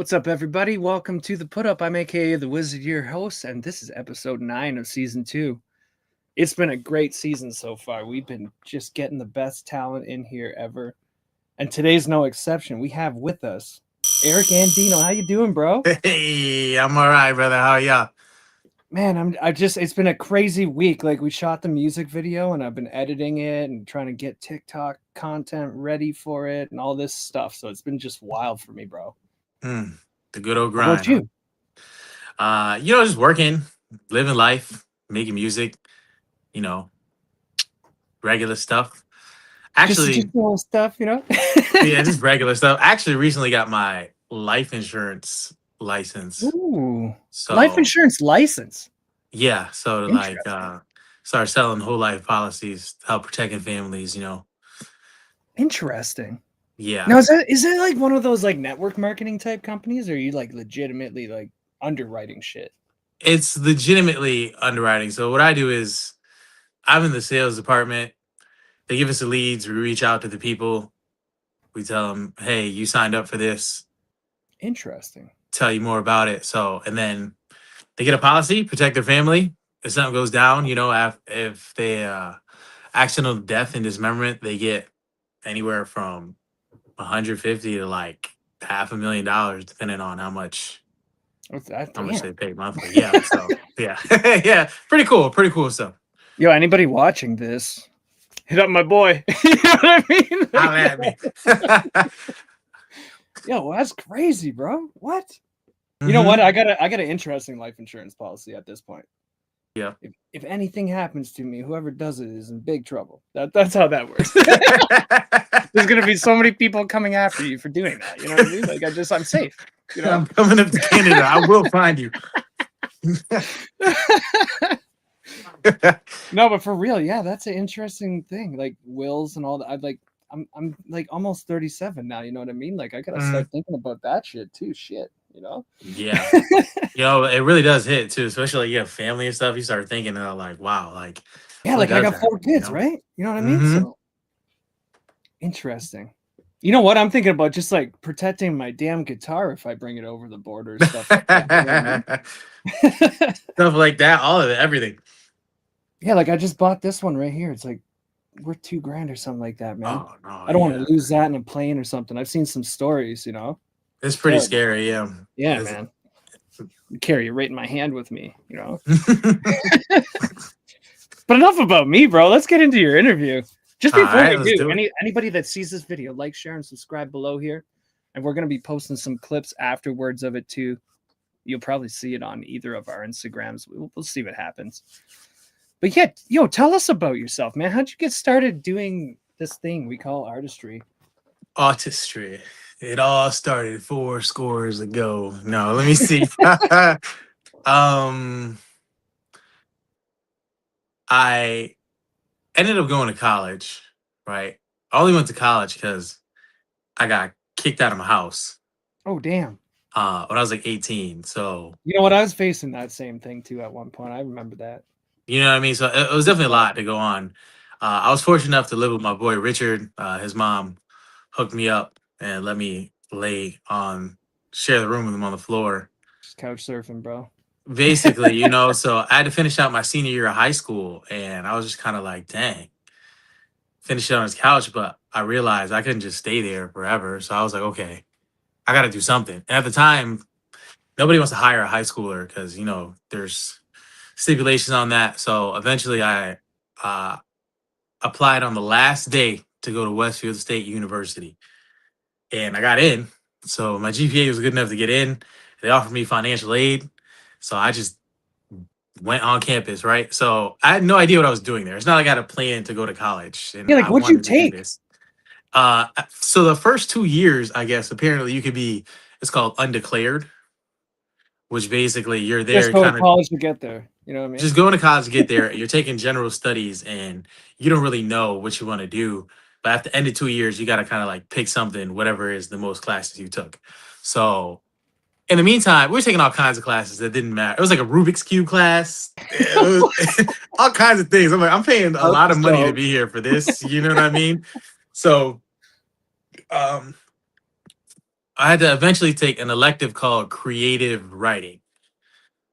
What's up, everybody? Welcome to the Put Up. I'm A.K.A. the Wizard, your host, and this is episode 9 of season 2. It's been a great season so far. We've been just getting the best talent in here ever, and today's no exception. We have with us Aric Andino. How you doing, bro? Hey, I'm all right, brother. How are y'all? Man, it's been a crazy week. Like, we shot the music video, and I've been editing it and trying to get TikTok content ready for it and all this stuff. So it's been just wild for me, bro. The good old How about grind, huh? you? Just working, living life, making music, you know, regular stuff. Just Actually, little stuff, yeah, just regular stuff. Actually, recently got my life insurance license. Ooh, life So insurance license. yeah, so to Interesting. start selling whole life policies, help protecting families. Interesting. Yeah. Now, is that like one of those like network marketing type companies, or are you like legitimately like underwriting shit? It's legitimately underwriting. So what I do is I'm in the sales department. They give us the leads, we reach out to the people. We tell them, hey, you signed up for this, Interesting. tell you more about it. So, and then they get a policy, protect their family. If something goes down, if they accidental death and dismemberment, they get anywhere from 150 to like $500,000, depending on What's that? how much Damn. they pay monthly. Yeah. So yeah. Yeah. Pretty cool stuff. Yo, anybody watching this, hit up my boy. You know what I mean? Holla at me. Yo, well, that's crazy, bro. What? You know what? Hmm. I got an interesting life insurance policy at this point. Yeah. If anything happens to me, whoever does it is in big trouble. That's how that works. There's gonna be so many people coming after you for doing that. You know what I mean? Like I'm safe. You know? I'm coming up to Canada. I will find you. No, but for real, yeah, that's an interesting thing. Like wills and all that. I'm like almost 37 now. You know what I mean? Like I gotta Mhm. start thinking about that shit too. Shit, you know? Yeah. It really does hit too, especially like you have family and stuff. You start thinking, like, wow, like Yeah, what like I does got 4 kids, happen? right? You know what I mean? Mm-hmm. So interesting. You know what? I'm thinking about just like protecting my damn guitar if I bring it over the border, stuff like that. You know what I mean? Stuff like that, all of it, everything. Yeah, like I just bought this one right here. It's like worth 2 grand or something like that, man. Oh no, I don't want yeah. to lose that in a plane or something. I've seen some stories, It's It's pretty terrible. scary, yeah. Yeah, It's- man. Carry it right in my hand with me. But enough about me, bro. Let's get into your interview. Just All before right, we let's do, do it. anybody that sees this video, like, share, and subscribe below here. And we're gonna be posting some clips afterwards of it too. You'll probably see it on either of our Instagrams. We'll see what happens. But yeah, tell us about yourself, man. How'd you get started doing this thing we call artistry? Artistry. It all started 4 scores ago. No, let me see. um I ended up going to college, right? I only went to college because I got kicked out of my house Oh, damn. when I was like 18. So, You know what? I was facing that same thing too at one point. I remember that. you know what I mean? So, it was definitely a lot to go on. I was fortunate enough to live with my boy Richard. His mom hooked me up and let me share the room with him on the floor. Just couch surfing, bro. Basically, so I had to finish out my senior year of high school, and I was just kind of like, dang, finish it on his couch. But I realized I couldn't just stay there forever. So I was like, okay, I got to do something. And at the time, nobody wants to hire a high schooler because there's stipulations on that. So eventually, I uh, applied on the last day to go to Westfield State University, and I got in. So my GPA was good enough to get in. They offered me financial aid, so I just went on campus. Right. So I had no idea what I was doing there. It's not like I had a plan to go to college, and Yeah, like I what'd you wanted to do take? this. So the first 2 years, I guess, apparently you could be. It's called undeclared, which basically you're Just there go to kind of college to get there. You know what I mean? just going to college to get there. You're taking general studies and you don't really know what you want to do. But at the end of 2 years, you got to kind of like pick something, whatever is the most classes you took. So in the meantime, we were taking all kinds of classes that didn't matter. It was like a Rubik's Cube class. It was all kinds of things. I'm like, I'm paying a That's lot of money to so be here for this. You know what I mean? So um, I had to eventually take an elective called creative writing.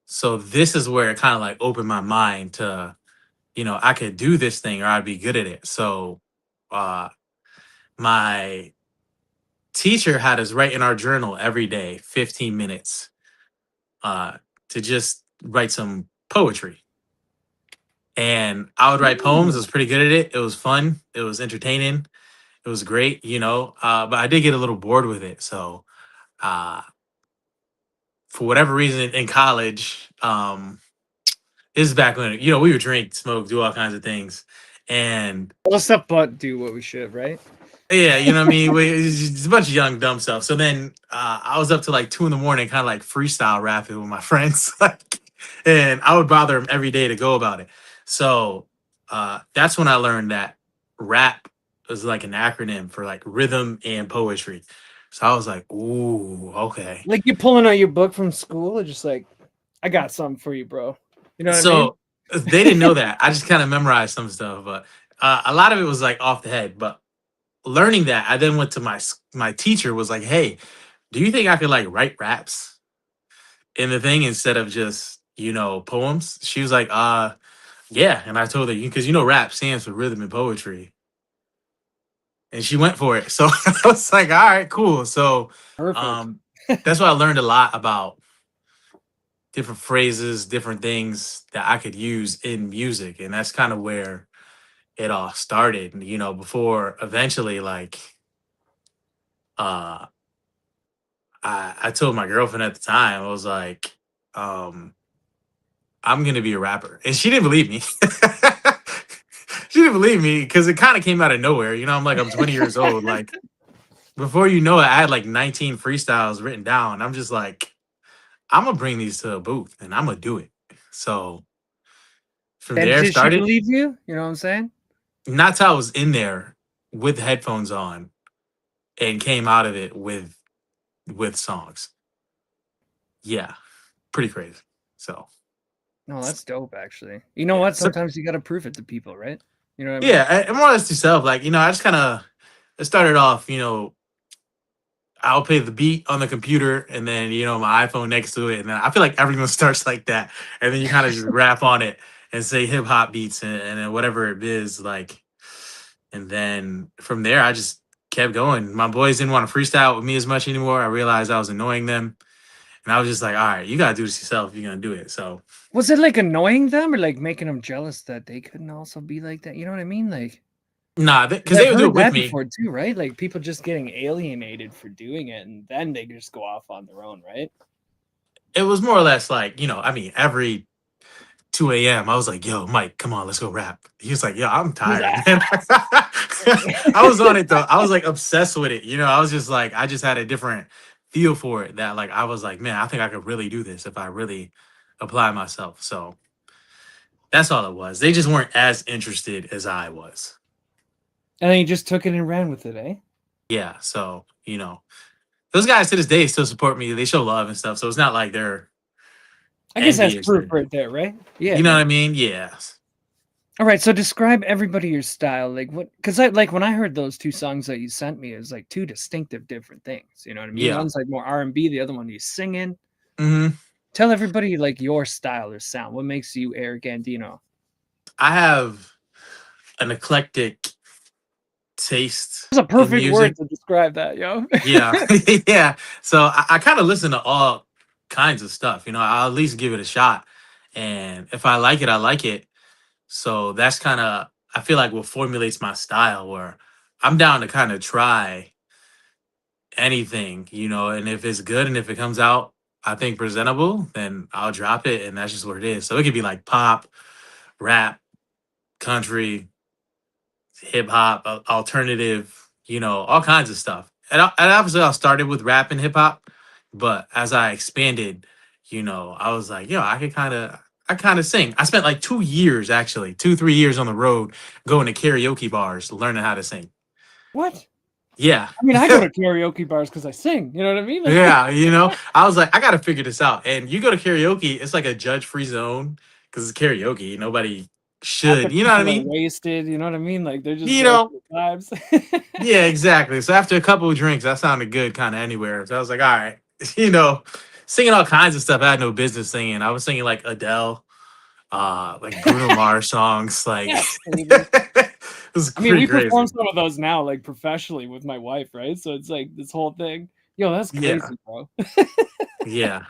So this is where it kind of like opened my mind to, I could do this thing or I'd be good at it. So uh my teacher had us write in our journal every day 15 minutes uh to just write some poetry. And I would write poems. I was Ooh. pretty good at it. It was fun. It was entertaining. It was great, but I did get a little bored with it. So uh for whatever reason in college, this is back when we would drink, smoke, do all kinds of things. And Let's not but do what we should, right? yeah, you know what I mean? It's just a bunch of young, dumb stuff. So then I was up to like 2 in the morning, kind of like freestyle rapping with my friends. And I would bother them every day to go about it. So that's when I learned that rap was like an acronym for like rhythm and poetry. So I was like, ooh, okay. Like you pulling out your book from school, or just like, I got something for you, bro. You know what I mean? So they didn't know that. I just kind of memorized some stuff, but a lot of it was like off the head. But learning that, I then went to my teacher was like, "Hey, do you think I could like write raps in the thing instead of just poems?" She was like, yeah." And I told her, because rap stands for rhythm and poetry, and she went for it. So I was like, "All right, cool." So Perfect. um, that's why I learned a lot about different phrases, different things that I could use in music, and that's kind of where it all started. Before eventually, like, uh I told my girlfriend at the time, I was like, um, I'm gonna be a rapper. And she didn't believe me. She didn't believe me because it kind of came out of nowhere. I'm 20 years old. Like, before you know it, I had like 19 freestyles written down. I'm just like, I'm gonna bring these to a booth and I'm gonna do it. So from And there did she started, believe you? You know what I'm saying? not till I was in there with headphones on and came out of it with songs. Yeah, pretty crazy. So No, that's dope, actually. You know yeah. what? So Sometimes you got to prove it to people, right? You know what I mean? yeah, and more or less to self. Like, I just kind of started off, I'll play the beat on the computer and then, my iPhone next to it. And then I feel like everyone starts like that. And then you kind of just rap on it and say hip hop beats and then whatever it is. Like, and then from there, I just kept going. My boys didn't want to freestyle with me as much anymore. I realized I was annoying them. And I was just like, all right, you got to do this yourself if you're going to do it. So, Was it like annoying them or like making them jealous that they couldn't also be like that? You know what I mean? Like, nah, 'cause because they I've would do it heard with that me. before too, right? Like people just getting alienated for doing it and then they just go off on their own, right? It was more or less like, every 2 a.m. I was like, yo, Mike, come on, let's go rap. He was like, yo, I'm He's like, tired, man. I was on it though. I was like obsessed with it. I was just like, I just had a different feel for it that like I was like, man, I think I could really do this if I really apply myself. So that's all it was. They just weren't as interested as I was. and then he just took it and ran with it, eh? Yeah. So, those guys to this day still support me. They show love and stuff. So it's not like they're I guess that's envious proof or right there, right? Yeah, you know what I man. mean? Yeah. All right, so describe everybody your style. Like what? Because I like when I heard those two songs that you sent me, it was like two distinctive different things. You know what I mean? Yeah. One's like more R&B, the other one you singing. hmm Tell everybody like your style or sound. What makes you Aric Andino? I have an eclectic taste That's a in perfect music. word to describe that, yo. Yeah. Yeah. So I kind of listen to all kinds of stuff. I'll at least give it a shot. And if I like it, I like it. So that's kind of, I feel like what formulates my style, where I'm down to kind of try anything, and if it's good and if it comes out, I think presentable, then I'll drop it. And that's just what it is. So it could be like pop, rap, country, hip hop, alternative, all kinds of stuff. And obviously, I started with rap and hip hop, but as I expanded, I was like, yo, I kind of sing. I spent like 2 years, actually, 3 years on the road going to karaoke bars, learning how to sing. What? Yeah. I mean, I go to karaoke bars because I sing. You know what I mean? Like, Yeah, I was like, I gotta figure this out. And you go to karaoke, it's like a judge-free zone because it's karaoke. Nobody After should. You know what I people are mean? wasted, you know what I mean? Like they're just You there know, for the vibes. yeah, exactly. So after a couple of drinks, that sounded good kind of anywhere. So I was like, all right, you know, singing all kinds of stuff I had no business singing. I was singing like Adele, like Bruno Mars songs. Like Yes, baby. it was I mean, pretty we crazy. perform some of those now, like professionally with my wife, right? So it's like this whole thing. Yo, that's Yeah, crazy, bro. yeah.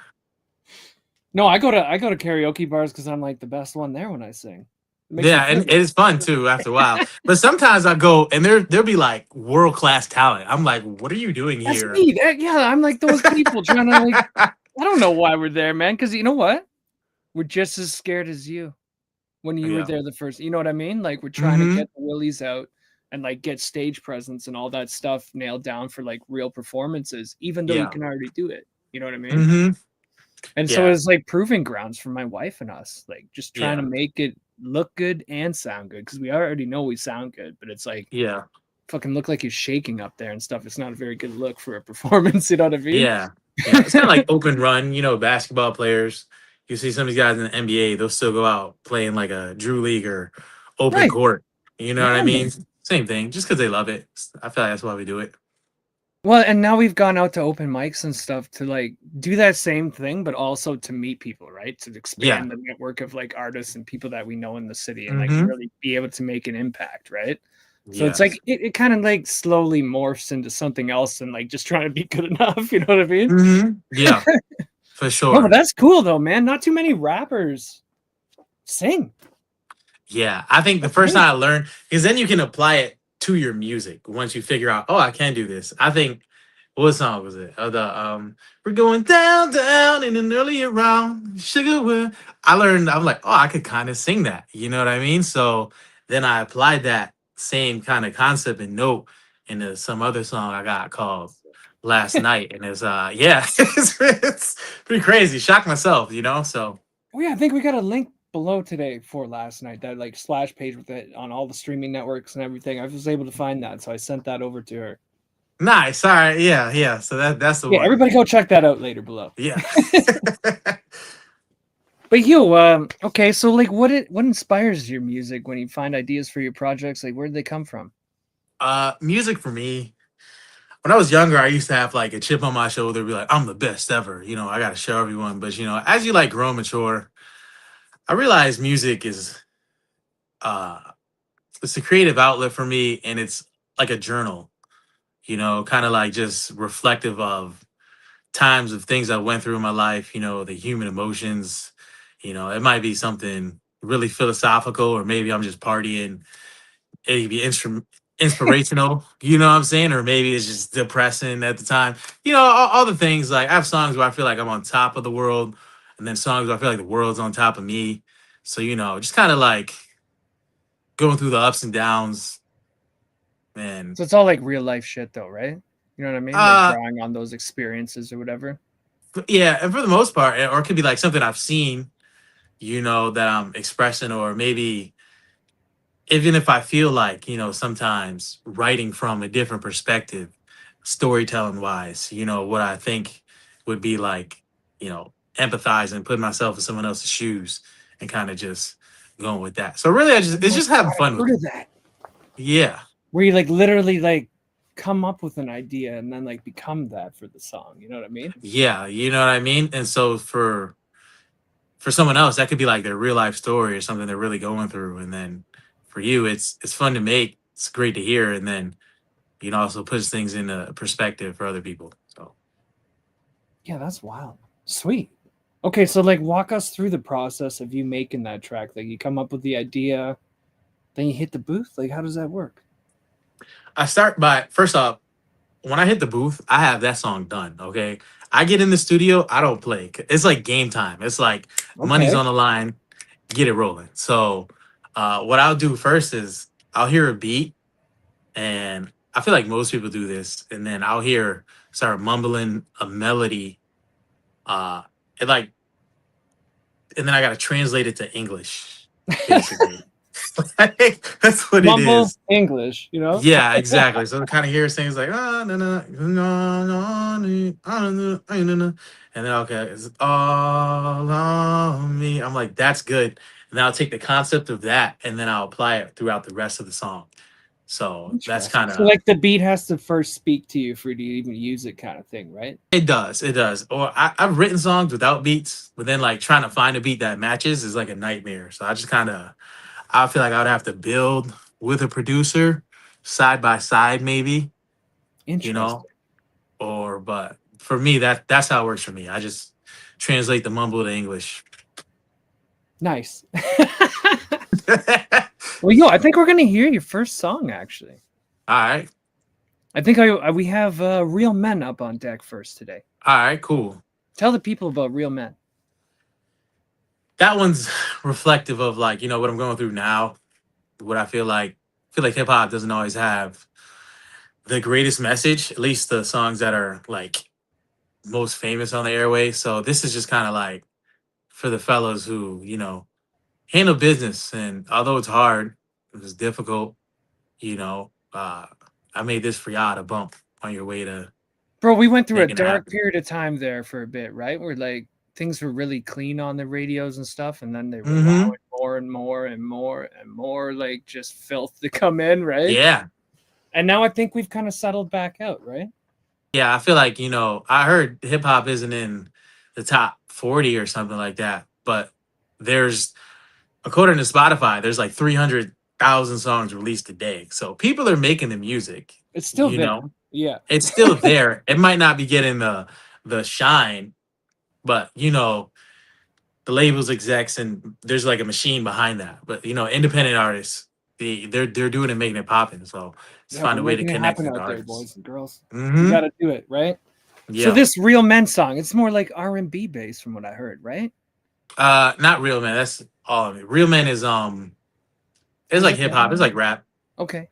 No, I go to karaoke bars because I'm like the best one there when I sing. It makes me Yeah, and feel it is fun good. too after a while. But sometimes I go and there'll be like world class talent. I'm like, what are you doing That's here? me. Yeah, I'm like those people trying to like. I don't know why we're there, man. Because you know what? We're just as scared as you when you were Yeah. there the first. You know what I mean? Like we're trying to Mm-hmm. get the willies out and like get stage presence and all that stuff nailed down for like real performances, even though you Yeah. can already do it. You know what I mean? Mm-hmm. And so Yeah. it's like proving grounds for my wife and us, like just trying to Yeah. make it look good and sound good because we already know we sound good, but it's like Yeah. fucking look like you're shaking up there and stuff. It's not a very good look for a performance. You know what I mean? Yeah. Yeah. It's kind of like open run, you know, basketball players. You see some of these guys in the NBA, they'll still go out playing like a Drew League or open Right. court. You know Yeah, what I man. mean? Same thing, just because they love it. I feel like that's why we do it. Well, and now we've gone out to open mics and stuff to like do that same thing, but also to meet people, right? To Yeah. expand the network of like artists and people that we know in the city and like Mm-hmm. really be able to make an impact, right? So it's like Yes. it kind of like slowly morphs into something else and like just trying to be good enough, you know what I mean? Mm-hmm. Yeah, for No, but sure. that's cool though, man. Not too many rappers sing. Yeah, I think the That's first amazing. time I learned, because then you can apply it to your music once you figure out, oh, I can do this. I think what song was it? We're going down, down in an earlier round, sugar. I learned. I'm like, oh, I could kind of sing that. You know what I mean? So then I applied that same kind of concept and note into some other song I got called Last Night, and it's yeah, it's pretty crazy. Shocked myself, you know. So Oh yeah, I think we got a link below today for last night. That like splash page with it on all the streaming networks and everything. I was able to find that, so I sent that over to her. nice. All right. Yeah. Yeah. So that's the Yeah, one. everybody go check that out later below. Yeah. But yo, okay, so like, what inspires your music when you find ideas for your projects? Like, where do they come from? Music for me. When I was younger, I used to have like a chip on my shoulder, be like, I'm the best ever. You know, I got to show everyone. But you know, as you like grow and mature, I realize music is uh, it's a creative outlet for me, and it's like a journal. You know, kind of like just reflective of times of things I went through in my life. You know, the human emotions. You know, it might be something really philosophical, or maybe I'm just partying. It could be inspirational, you know what I'm saying? Or maybe it's just depressing at the time. You know, all the things like I have songs where I feel like I'm on top of the world, and then songs where I feel like the world's on top of me. So, you know, just kind of like going through the ups and downs. And So it's all like real life shit, though, right? You know what I mean? Like uh drawing on those experiences or whatever. yeah, and for the most part, or it could be like something I've seen, you know, that I'm expressing, or maybe even if I feel like, you know, sometimes writing from a different perspective, storytelling wise, you know, what I think would be like, you know, empathizing, putting myself in someone else's shoes and kind of just going with that. So really it's Oh, just having I've fun with heard it. of that. Yeah. Where you like literally like come up with an idea and then like become that for the song. You know what I mean? Yeah. You know what I mean? And so for someone else, that could be like their real life story or something they're really going through. And then for you, it's fun to make. It's great to hear. And then, you know, also puts things into perspective for other people. So Yeah, that's wild. Sweet. Okay, so like walk us through the process of you making that track. Like you come up with the idea, then you hit the booth. Like how does that work? I start by first off, when I hit the booth, I have that song done. Okay. I get in the studio, I don't play. It's like game time. It's like money's Okay. on the line, get it rolling. So what I'll do first is I'll hear a beat, and I feel like most people do this, and then I'll hear start mumbling a melody. And like and then I gotta translate it to English, basically. That's what it Mumble is. English, you know? Yeah, exactly. So kind of hear things like ah, na, na, na, na, ni, ah, na, ah, na, na. And then okay, it's all on me. I'm like, that's good. And and then I'll take the concept of that and then I'll apply it throughout the rest of the song. So that's Interesting. kind So of like the beat has to first speak to you for you to even use it, kind of thing, right? it does. Or I've written songs without beats, but then like trying to find a beat that matches is like a nightmare. So I just kind of I feel like I would have to build with a producer side by side, maybe, you know, Interesting. or but for me that's how it works for me. I just translate the mumble to English. Nice. All Well, yo, I think we're gonna hear your first song actually. right. I think we have Real Men up on deck first today. All right, cool. Tell the people about Real Men. That one's reflective of like, you know, what I'm going through now. What I feel like hip hop doesn't always have the greatest message, at least the songs that are like most famous on the airways. So this is just kind of like for the fellas who, you know, handle business. And although it's hard, it was difficult, you know, I made this for y'all to bump on your way to Bro, we went through a making it dark happen. period of time there for a bit, right? Where like things were really clean on the radios and stuff, and then they were Mm-hmm. allowing more and more and more and more like just filth to come in, right? Yeah. And now I think we've kind of settled back out, right? Yeah. I feel like, you know, I heard hip hop isn't in the top 40 or something like that, but there's, according to Spotify, there's like 300,000 songs released a day. So people are making the music, It's still you there. know, Yeah. it's still there. It might not be getting the shine, but you know, the labels execs and there's like a machine behind that. But you know, independent artists, they're doing it, making it popping. So just Yeah, find we're a way to making it connect happen with out there, artists. boys and girls. We Mm-hmm. got to do it, right? So Yeah. this Real Men song, it's more like R&B based from what I heard, right? Not real man. That's all of it. Real man is Or it's is like it hip hop. It's rap? like rap. Okay.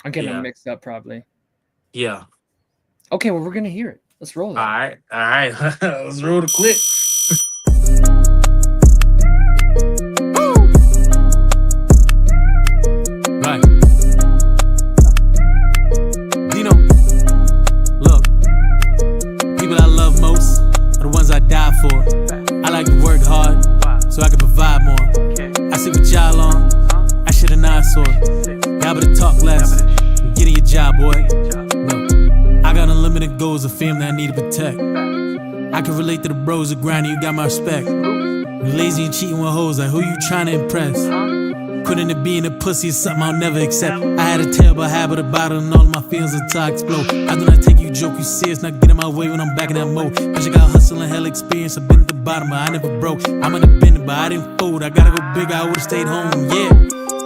I'm getting them Yeah. mixed up probably. Yeah. Okay, well, we're going to hear it. Let's roll All it. right. All right. Let's roll the clip. Right. Dino, look, people I love most are the ones I die for. I like to work hard so I can provide more. I sit with y'all on, I should have not saw. Y'all better talk less, get in your job, boy. Look, I got unlimited goals, a family I need to protect. I can relate to the bros that grinding, you got my respect. You lazy and cheating with hoes, like who you trying to impress? Quitting to being a pussy is something I'll never accept. I had a terrible habit of bottling all of my feelings until I explode. I do not take you joke, you serious, not get in my way when I'm back in that mode. Cause you got hustle and hell experience, I've been at the bottom, but I never broke. I'm in the bend, but I didn't fold. I gotta go big, I would've stayed home, yeah.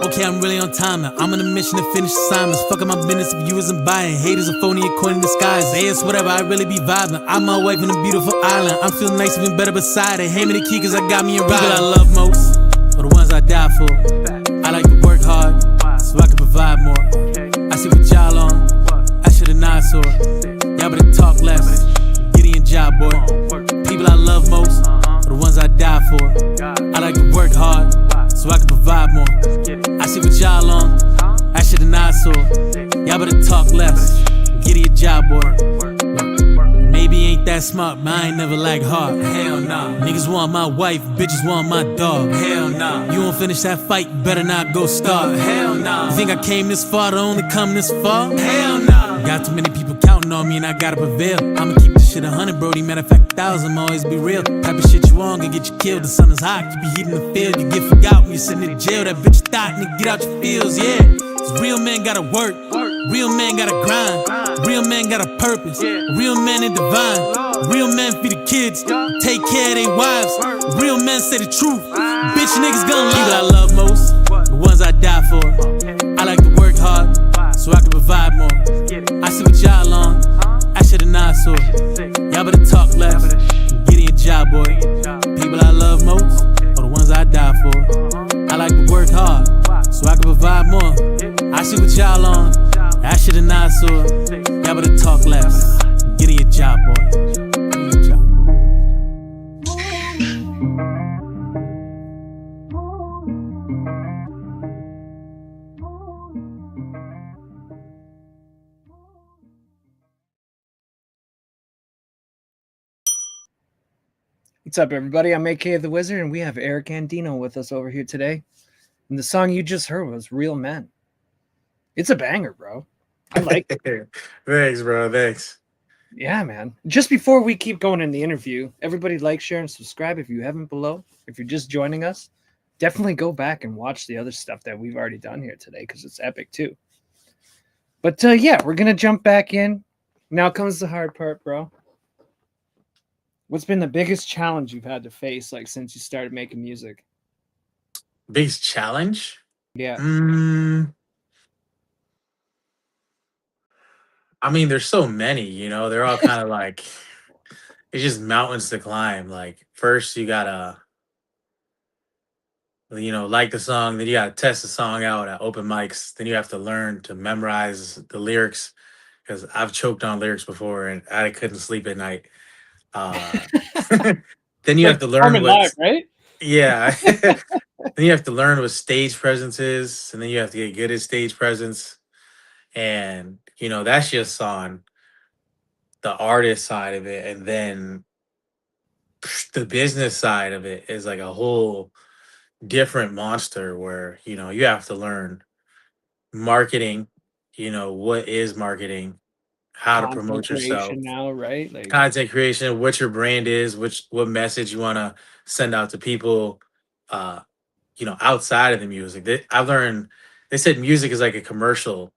Okay, I'm really on time now. I'm on a mission to finish assignments. Fucking my business if you isn't buying. Haters are phony according to skies. Say it's whatever, I really be vibing. I'm my wife on a beautiful island. I'm feeling nice, even better beside it. Hand me the key cause I got me a ride. People I love most are the ones I die for. I like to work hard so I can provide more. I see what y'all on, I should've not saw. Y'all better talk less, get in your job, boy. People I love most are the ones I die for. I like to work hard so I can provide more. I see what y'all on, I should've not saw. Y'all better talk less, get in your job, boy. Maybe ain't that smart, but I ain't never like hard. Hell nah. Niggas want my wife, bitches want my dog. Hell nah. You won't finish that fight, better not go start. Hell nah. You think I came this far to only come this far? Hell nah. Got too many people counting on me and I gotta prevail. I'ma keep this shit 100, brody. Matter of fact, 1,000, always be real. Type of shit you want, gonna get you killed. The sun is hot, you be heating the field. You get forgot when you sitting in jail. That bitch thought, nigga, get out your fields, yeah. Cause real men gotta work. Real men gotta grind. Real men got a purpose. Real men are divine. Real men feed the kids, take care of their wives. Real men say the truth. Bitch niggas gonna lie. People I love most, the ones I die for. I like to work hard so I can provide more. I see what y'all on, I should've not saw. Y'all better talk less, get in your job, boy. People I love most are the ones I die for. I like to work hard so I can provide more. I see what y'all on, I should've not saw. Y'all better talk less, get in your job, boy. Get in your job. What's up, everybody? I'm A.K.A. the Wizard, and we have Aric Andino with us over here today. And the song you just heard was Real Men. It's a banger, bro. I like it. Thanks, bro. Thanks. Yeah, man. Just before we keep going in the interview, everybody like, share, and subscribe if you haven't below. If you're just joining us, definitely go back and watch the other stuff that we've already done here today because it's epic too. But yeah, we're going to jump back in. Now comes the hard part, bro. What's been the biggest challenge you've had to face like since you started making music? Biggest challenge? Yeah. Mm, I mean, there's so many, they're all kind of like, it's just mountains to climb. Like, first, you gotta, like the song, then you gotta test the song out at open mics. Then you have to learn to memorize the lyrics because I've choked on lyrics before and I couldn't sleep at night. Uh, then you have Like to learn performing live, what's, right? yeah. Then you have to learn what stage presence is, and then you have to get good at stage presence. And, that's just on the artist side of it. And then the business side of it is like a whole different monster where, you have to learn marketing, what is marketing, how to Content promote yourself, creation now, right? Like, content creation, what your brand is, what message you want to send out to people, uh, outside of the music. I learned they said music is like a commercial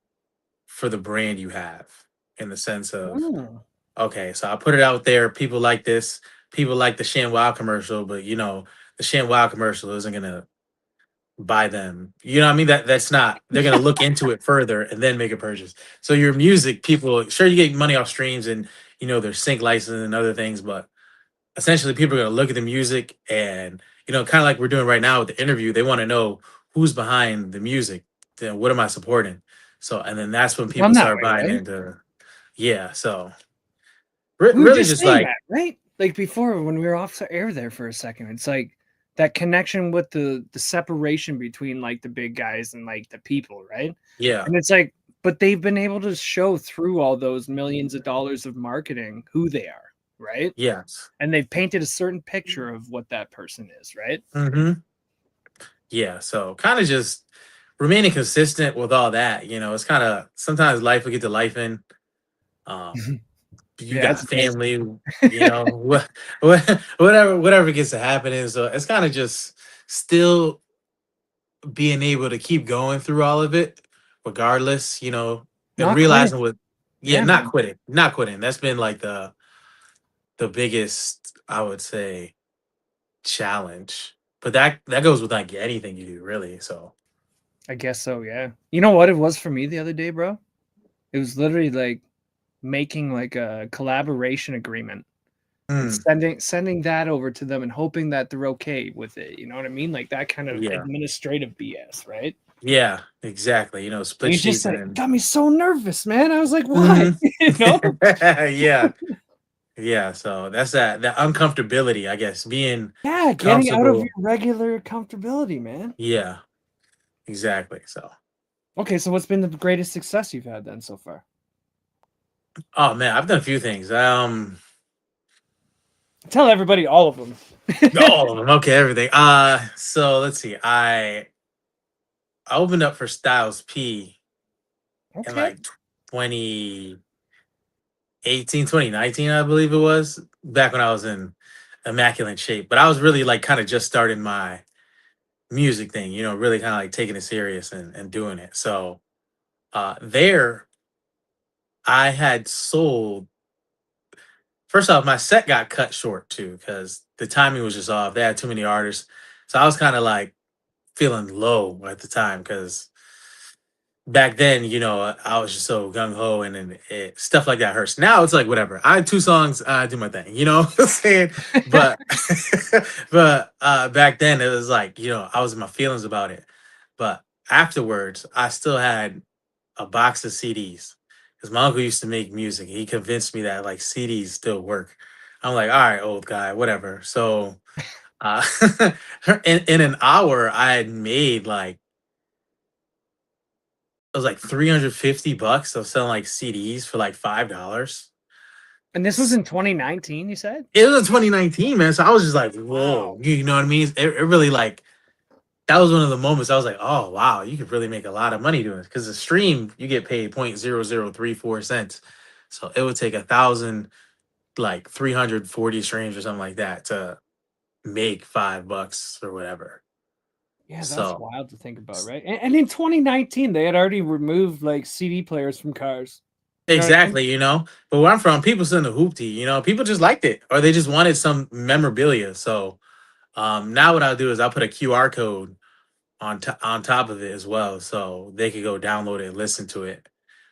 for the brand you have in the sense of, mm, okay, so I put it out there, people like this, people like the ShamWow commercial, but the ShamWow commercial isn't gonna buy them. You know what I mean? That's not, they're gonna look into it further and then make a purchase. So your music, people, sure, you get money off streams and there's sync license and other things, but essentially people are going to look at the music and kind of like we're doing right now with the interview, they want to know who's behind the music, then what am I supporting. So and then that's when people done that start way, buying right? into, yeah, so We were really just just saying like, that, right? Like before when we were off the air there for a second. It's like that connection with the separation between like the big guys and like the people, right? yeah, And it's like, but they've been able to show through all those millions of dollars of marketing who they are, right? yes, And they've painted a certain picture of what that person is, right? hmm, yeah, so kind of just remaining consistent with all that. It's kind of, sometimes life will get to life in, um you Yeah, it's got amazing. family, whatever gets to happening. So it's kind of just still being able to keep going through all of it, regardless, and Not quitting. realizing what, yeah, Yeah, man. not quitting. That's been like the biggest, I would say, challenge. But that goes with like anything you do, really. So, I guess so, yeah. You know what it was for me the other day, bro? It was literally like making like a collaboration agreement and mm, sending that over to them and hoping that they're okay with it. You know what I mean? Like that kind of yeah, administrative BS, right? yeah, exactly. And Split you just sheets like it and got me so nervous, man. I was like, why? mhm. You know? Yeah, yeah. So that's that uncomfortability, I guess, being Yeah, getting out of your comfortable. regular comfortability, man. Yeah, exactly. So, Okay, so what's been the greatest success you've had then so far? oh man, I've done a few things. Tell everybody all of them. All of them. Okay, everything. So let's see. I opened up for Styles P in Okay. like 2018, 2019, I believe it was, back when I was in immaculate shape. But I was really like kind of just starting my music thing, really kind of like taking it serious and doing it. So there I had sold, first off, my set got cut short too, because the timing was just off. They had too many artists. So I was kind of like feeling low at the time because back then, I was just so gung ho and stuff like that hurts. Now it's like whatever. I had two songs, I do my thing. You know what I'm saying? But but back then it was like I was in my feelings about it. But afterwards, I still had a box of CDs because my uncle used to make music. He convinced me that like CDs still work. I'm like, all right, old guy, whatever. So uh, in an hour, I had made like, it was like $350 of selling like CDs for like $5. And this was in 2019, you said? It was in 2019, man. So I was just like, whoa, Wow. you know what I mean? It really like that was one of the moments I was like, oh wow, you could really make a lot of money doing this because the stream you get paid 0.0034 cents. So it would take 1,000 like 340 streams or something like that to make $5 or whatever. Yeah, that's So wild to think about, right? And in 2019, they had already removed like CD players from cars. You know what I mean? exactly, but where I'm from, people send a hoopty, people just liked it or they just wanted some memorabilia. So now what I'll do is I'll put a QR code on top of it as well, so they could go download it and listen to it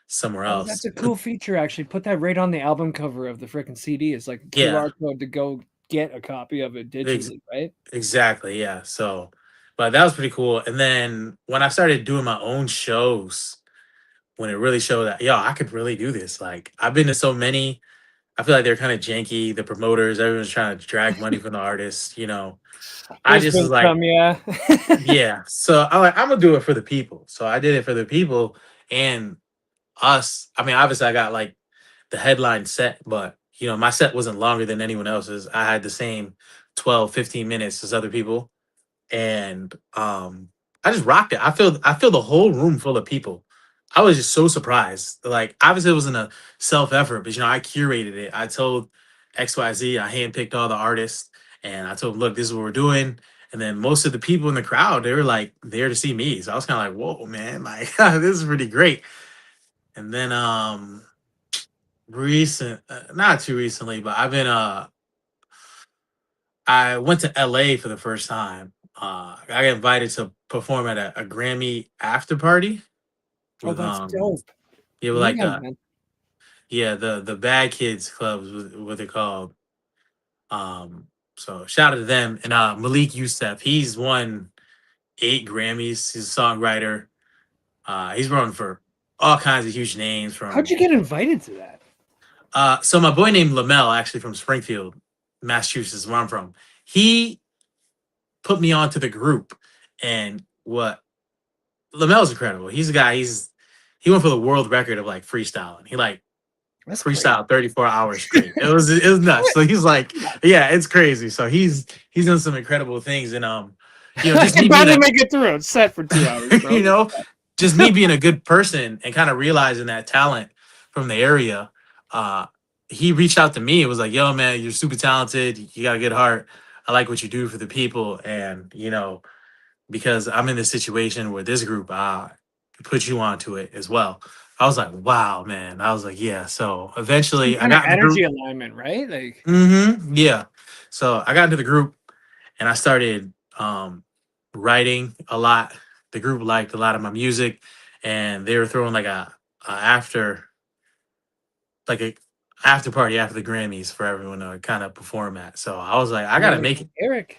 somewhere Oh, else. that's a cool feature, actually. Put that right on the album cover of the freaking CD. It's like a Yeah, QR code to go get a copy of it ex- digitally, right? exactly. Yeah. So, but that was pretty cool. And then when I started doing my own shows, when it really showed that, yo, I could really do this. Like I've been to so many. I feel like they're kind of janky. The promoters, everyone's trying to drag money from the artists. I There's just been was like, some, yeah. yeah. So I'm gonna do it for the people. So I did it for the people and us. I mean, obviously, I got like the headline set, but my set wasn't longer than anyone else's. I had the same 12, 15 minutes as other people. And I just rocked it. I feel the whole room full of people. I was just so surprised. Like obviously it wasn't a self effort, but I curated it. I told XYZ, I handpicked all the artists and I told them, look, this is what we're doing. And then most of the people in the crowd, they were like there to see me. So I was kind of like, whoa, man, like this is pretty great. And then not too recently, but I went to LA for the first time. I got invited to perform at a Grammy after party Oh, with that's dope. yeah, with like Yeah, man. the Bad Kids Club is what they're called. Um so shout out to them and Malik Youssef. He's won 8 Grammys. He's a songwriter. He's run for all kinds of huge names How'd from you get invited to that? so my boy named Lamel, actually from Springfield, Massachusetts, where I'm from. He put me onto the group and what Lamel's incredible. He's a guy. He went for the world record of like freestyling. He like That's crazy. freestyled 34 hours straight. It was nuts. What? So he's like, yeah, it's crazy. So he's done some incredible things, and I just can me being barely a make it through a set for 2 hours, bro. you know, just me being a good person and kind of realizing that talent from the area. Uh, he reached out to me. It was like, yo, man, you're super talented. You got a good heart. I like what you do for the people, and because I'm in this situation where this group put you onto it as well. I was like, wow, man. I was like, yeah. So Some eventually I kind of got in the energy group. alignment, right? Like, Yeah. So I got into the group and I started writing a lot. The group liked a lot of my music and they were throwing like a like a after party after the Grammys for everyone to kind of perform at. So I was like, I they're gotta like, make it. Eric,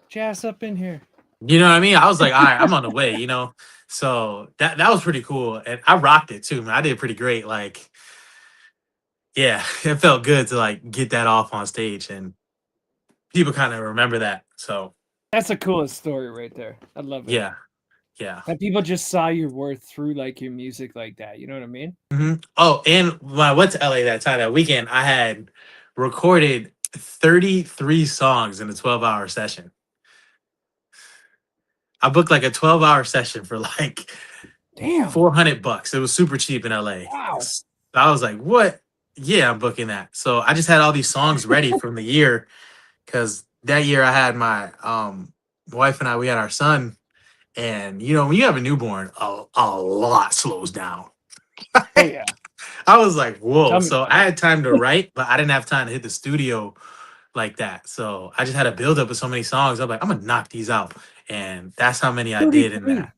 jazz up in here. You know what I mean? I was like, all right, I'm on the way. So that was pretty cool. And I rocked it too, man. I did pretty great. Like, yeah, it felt good to like get that off on stage and people kind of remember that. So That's the coolest story right there. I love it. yeah, yeah. That people just saw your worth through like your music like that. You know what I mean? Oh, and when I went to LA that weekend, I had recorded 33 songs in a 12-hour session. I booked like a 12-hour session for like Damn. $400. It was super cheap in LA. Wow. I was like, what? Yeah, I'm booking that. So I just had all these songs ready from the year because that year I had my wife and I, we had our son. And when you have a newborn, a lot slows down. Oh yeah. I was like, whoa. Tell me So about I it. had time to write, but I didn't have time to hit the studio like that. So I just had a build up of so many songs. I'm like, I'm gonna knock these out. And that's how many I did in 33. that.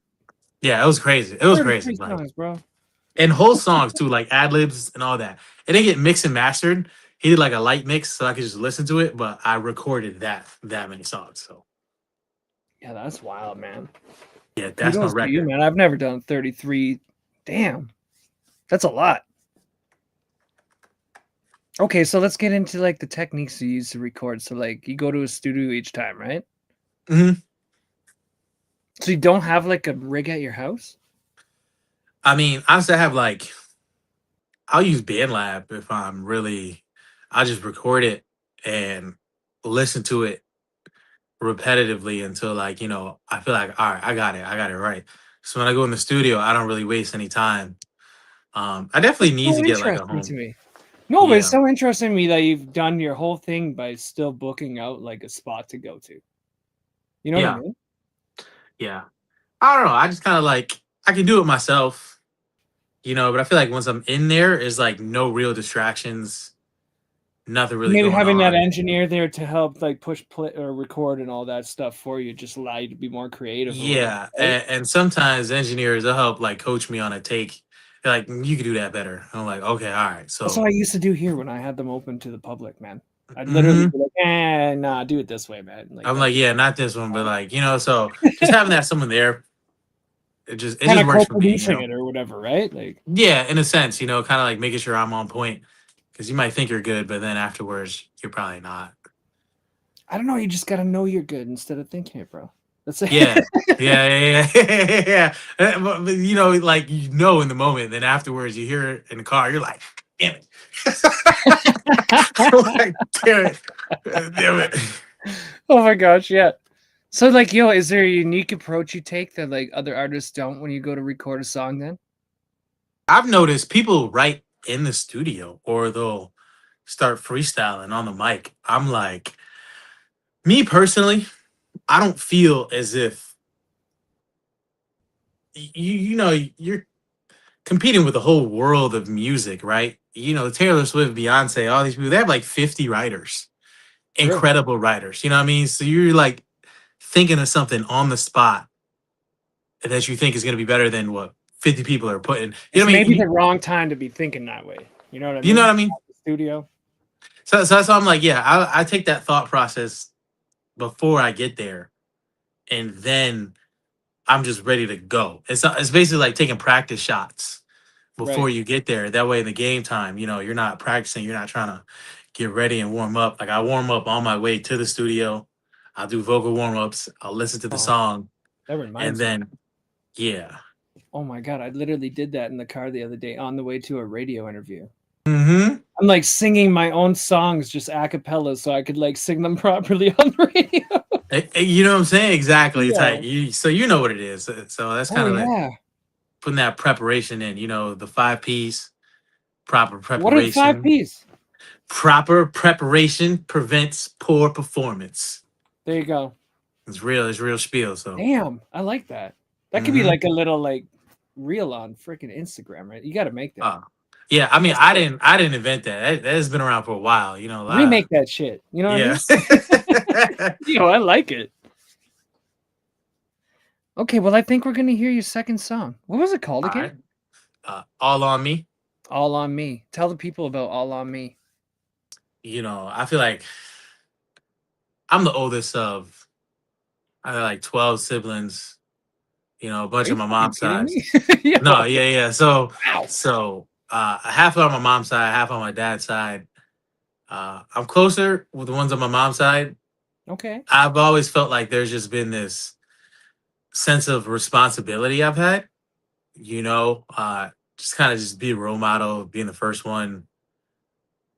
Yeah, it was crazy. It was crazy. 33 Like songs, bro. and whole songs too, like ad libs and all that. It didn't get mixed and mastered. He did like a light mix so I could just listen to it, but I recorded that many songs. So Yeah, that's wild, man. yeah, that's my Kudos to you, record. man. I've never done 33. Damn. That's a lot. Okay, so let's get into like the techniques you use to record. So like you go to a studio each time, right? hmm So you don't have like a rig at your house? I mean, honestly, I have like I'll use BandLab if I'm really I just record it and listen to it repetitively until like, I feel like, all right, I got it right. So when I go in the studio, I don't really waste any time. I definitely It's need so to get like a interesting to home. me. No, but it's Yeah. so interesting to me that you've done your whole thing by still booking out like a spot to go to. You know what I Yeah. mean? Yeah. I don't know. I just kind of like, I can do it myself, but I feel like once I'm in there, is like no real distractions, nothing really Maybe going having that on. engineer there to help like push play or record and all that stuff for you just allow you to be more creative or whatever, Yeah. right? And sometimes engineers will help like coach me on a take. They're like, you can do that better. I'm like, okay, all right. That's what So, I used to do here when I had them open to the public, man. I'd literally mhm. be like, nah, do it this way, man. Like I'm that's like, yeah, not this one, but like, so just having that someone there, it kind just of works for me. co-producing it or whatever, right? Like, Yeah, in a sense, kind of like making sure I'm on point because you might think you're good, but then afterwards you're probably not. I don't know, you just gotta know you're good instead of thinking it, bro. That's it. Yeah, yeah. Yeah. But, like in the moment, then afterwards you hear it in the car, you're like, damn it, like, damn it, damn it. Oh my gosh, yeah. So like, yo, is there a unique approach you take that like other artists don't when you go to record a song then? I've noticed people write in the studio or they'll start freestyling on the mic. I'm like, me personally, I don't feel as if you're competing with the whole world of music, right? Taylor Swift, Beyonce, all these people, they have like 50 writers, True. incredible writers. You know what I mean? So you're like thinking of something on the spot that you think is going to be better than what 50 people are putting. You know It's what I maybe mean? the wrong time to be thinking that way. You know what I You know what mean? I mean? At the studio. So that's why I'm like, yeah, I take that thought process before I get there, and then I'm just ready to go. It's basically like taking practice shots before Right. you get there. That way, in the game time, you're not practicing. You're not trying to get ready and warm up. Like I warm up on my way to the studio. I'll do vocal warm ups. I'll listen to the Oh, song, that and reminds me. then yeah. Oh my god, I literally did that in the car the other day on the way to a radio interview. Mm-hmm. I'm like singing my own songs just a cappella so I could like sing them properly on the radio. You know what I'm saying? Exactly. It's Yeah. like so you know what it is. So that's Oh kind of like yeah. putting that preparation in. The 5 P's, proper What are the five preparation. P's? Proper preparation prevents poor performance. There you go. It's real. It's real spiel. So. Damn, I like that. That could be Mm-hmm. like a little like reel on freaking Instagram, right? You got to make that. Yeah, I mean, That's I it. didn't invent that. That has been around for a while. A lot of Remake that shit. You know what I yeah. mean? Yo, I like it. Okay, well, I think we're gonna hear your second song. What was it called All again? right. All on me. All on Me. Tell the people about All on Me. I feel like I'm the oldest of I have like 12 siblings. A Are bunch you of my fucking mom's kidding side. me? No, Yo, yeah. So wow. so half on my mom's side, half on my dad's side. I'm closer with the ones on my mom's side. Okay. I've always felt like there's just been this sense of responsibility I've had, just kind of just be a role model, being the first one.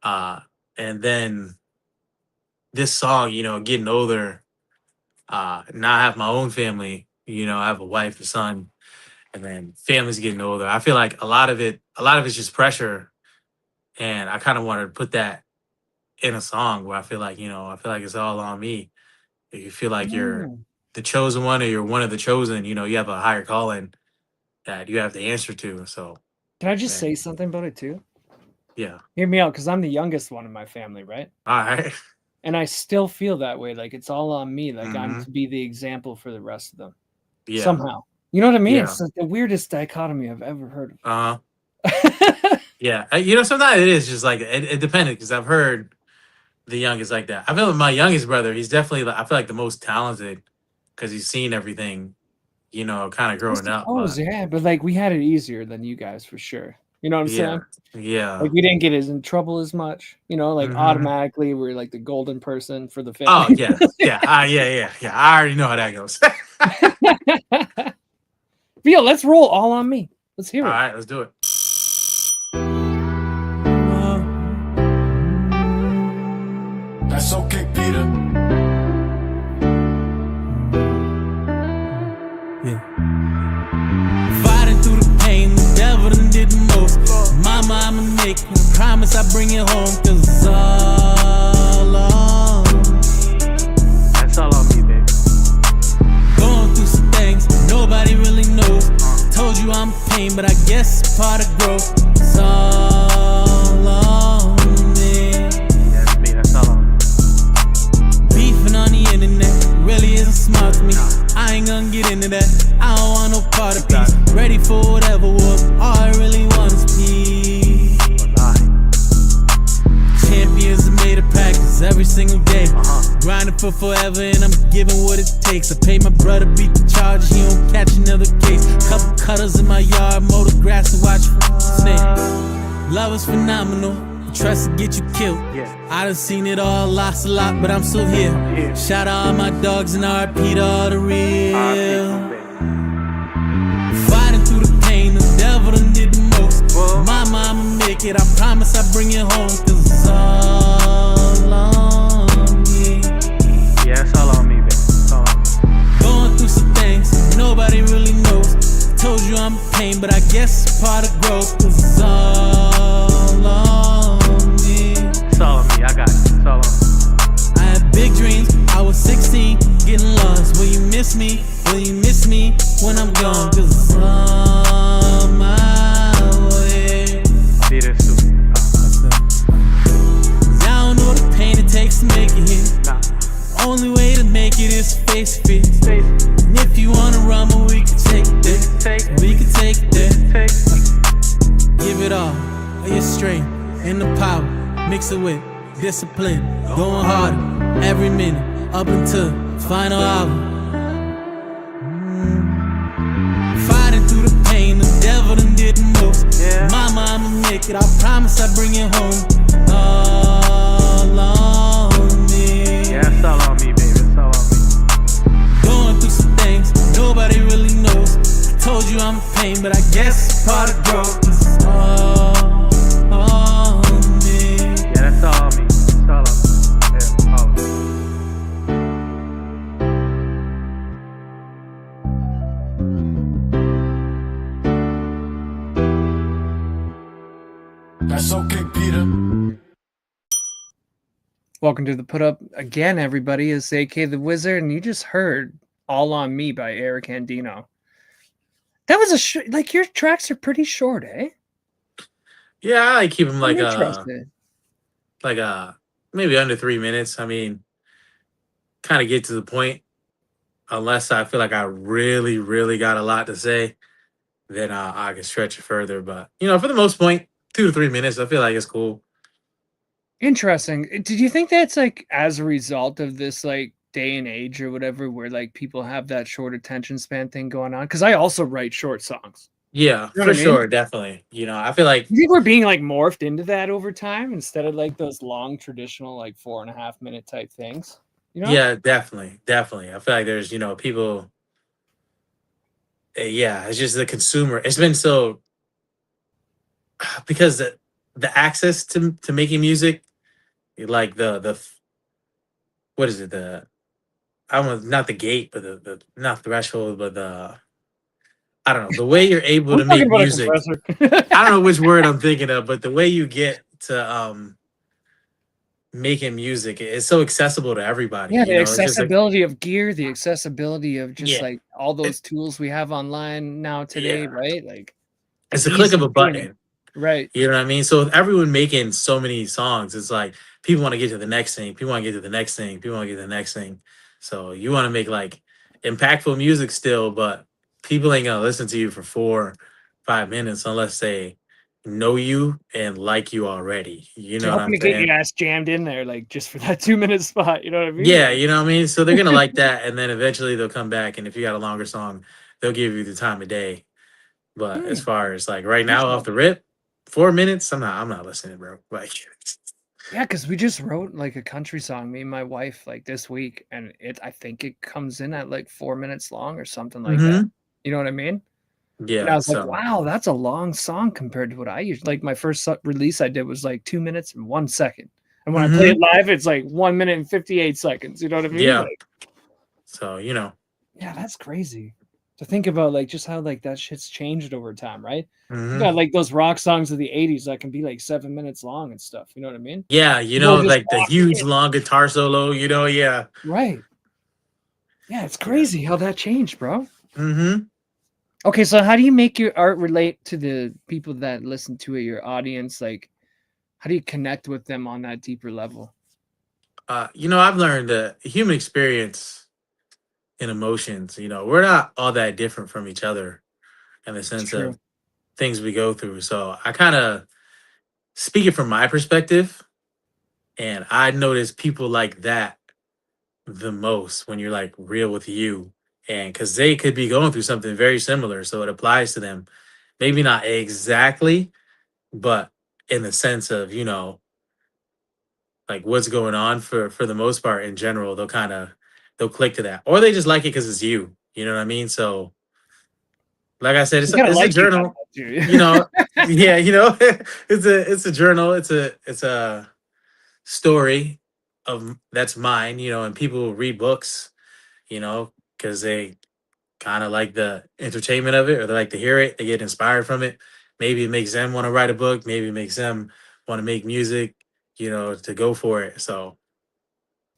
And then this song, getting older, now I have my own family, I have a wife, a son, and then family's getting older. I feel like a lot of it's just pressure. And I kind of wanted to put that in a song where I feel like it's all on me. If you feel like you're Mm. the chosen one or you're one of the chosen, you have a higher calling that you have to answer to. So, Can I just man, say something about it too? yeah. Hear me out, because I'm the youngest one in my family, right? All right. And I still feel that way. Like it's all on me. Like I'm Hmm. to be the example for the rest of them. Yeah. Somehow. You know what I mean? Yeah. It's like the weirdest dichotomy I've ever heard Uh-huh. of. Yeah. Sometimes it is just like it depended because I've heard the youngest like that. I feel like my youngest brother, he's definitely I feel like the most talented because he's seen everything, kind of I growing up. suppose, But yeah, but like we had it easier than you guys for sure. You know what I'm yeah. saying? Yeah. Like we didn't get as in trouble as much. Like Hmm. automatically we're like the golden person for the Oh family. yeah. Yeah. Yeah. I already know how that goes. But yo, let's roll All on Me. Let's hear All it. right, let's do it. make it. I promise I bring it home, cause it's all on me. That's all on me, baby. Going through some things nobody really knows. Told you I'm pain, but I guess it's part of growth. It's all on me. That's me, that's all on me. Beefing on the internet really isn't smart to me. I ain't gonna get into that. I don't want no part of peace. Ready for whatever war. All I really want is peace. Champions are made of practice every single day. Grinding for forever and I'm giving what it takes. I pay my brother beat the charges, he don't catch another case. Couple cutters in my yard, mow the grass and watch for snake. Love is phenomenal, trust to get you killed. I done seen it all, lost a lot, but I'm still here. Shout out all my dogs and RP to all the real. Fighting through the pain, the devil done did the most. My mama make it, I promise I bring it home, cause it's all on me. Yeah, it's all on me, baby. It's all on me. Going through some things nobody really knows. Told you I'm pain, but I guess it's part of growth, cause it's all on me. It's all on me, I got it. It's all on me. I had big dreams, I was 16, getting lost. Will you miss me? Will you miss me when I'm gone? Cause it's on my way. I'll be there soon. Cause I don't know the pain it takes to make it here. Only way to make it is face to face. And if you wanna rumble, we can take it there. We can take it there. Give it all, your strength and the power. Mix it with discipline. Going harder every minute up until final hour. Fighting through the pain, the devil done did the most. Mama, I'ma make it, I promise I bring it home. All on me. Yeah, it's all on me, baby. It's all on me. Going through some things nobody really knows. I told you I'm a pain, but I guess it's part of growth. It's all on me. Yeah, that's all on me. It's all on me. Yeah, all on me. That's okay, Peter. Welcome to the Put Up again, everybody. It's A.K.A. the Wizard, and you just heard All on Me by Aric Andino. That was like your tracks are pretty short, eh? Yeah, I like keep them I'm interested. maybe under 3 minutes. I mean, kind of get to the point. Unless I feel like I really, really got a lot to say, then I can stretch it further. But for the most point, 2 to 3 minutes, I feel like it's cool. Interesting. Did you think that's like as a result of this like day and age or whatever, where like people have that short attention span thing going on? Because I also write short songs. Yeah, You know for what I mean? sure, definitely. I feel like You think we're being like morphed into that over time instead of like those long traditional like 4.5 minute type things? yeah, definitely. I feel like there's people. Yeah, it's just the consumer. It's been so because the access to making music, like the what is it, I don't know, not the gate, but the not threshold, but I don't know, the way you're able to make music. I don't know which word I'm thinking of, but the way you get to making music, it's so accessible to everybody. Yeah, the It's just like, accessibility of gear, the accessibility of just Yeah. like all those tools we have online now today, Yeah. right? Like it's a click easy of a doing it. button. Right. You know what I mean? So with everyone making so many songs, it's like people want to get to the next thing. People want to get to the next thing. People want to get to the next thing. So you want to make like impactful music still, but people ain't gonna listen to you for 4-5 minutes unless they know you and like you already. You know You're what hoping I'm to get saying? your ass jammed in there, like just for that 2 minute spot. You know what I mean? Yeah, you know what I mean? So they're gonna like that, and then eventually they'll come back, and if you got a longer song, they'll give you the time of day. But as far as like right now off the rip, 4 minutes, I'm not listening, bro. Like Yeah, because we just wrote like a country song, me and my wife, like this week, and I think it comes in at like 4 minutes long or something like that. You know what I mean? And I yeah, was like, so wow, that's a long song compared to what I usually like. My first release I did was like 2 minutes and 1 second, and when I play it live, it's like 1 minute and 58 seconds. You know what I mean? yeah. Like, So yeah, that's crazy. to think about like just how like that shit's changed over time, right? You Hmm. got like those rock songs of the 80s that can be like 7 minutes long and stuff. You know what I mean? Yeah, People are just like the huge long guitar solo. Yeah. right. Yeah, it's Yeah. crazy how that changed, bro. Hmm. Okay, so how do you make your art relate to the people that listen to it, your audience? Like, how do you connect with them on that deeper level? I've learned that human experience and emotions. We're not all that different from each other in the It's sense true. of things we go through. So I kind of speak it from my perspective, and I notice people like that the most when you're like real with you, and because they could be going through something very similar, so it applies to them. Maybe not exactly, but in the sense of like what's going on for the most part in general, they'll click to that, or they just like it because it's you. You know what I mean? So, like I said, You gotta it's a like you that journal. much, dude. You know, yeah, it's a journal. It's a story of that's mine. And people read books. Because they kind of like the entertainment of it, or they like to hear it. They get inspired from it. Maybe it makes them want to write a book. Maybe it makes them want to make music. To go for it. So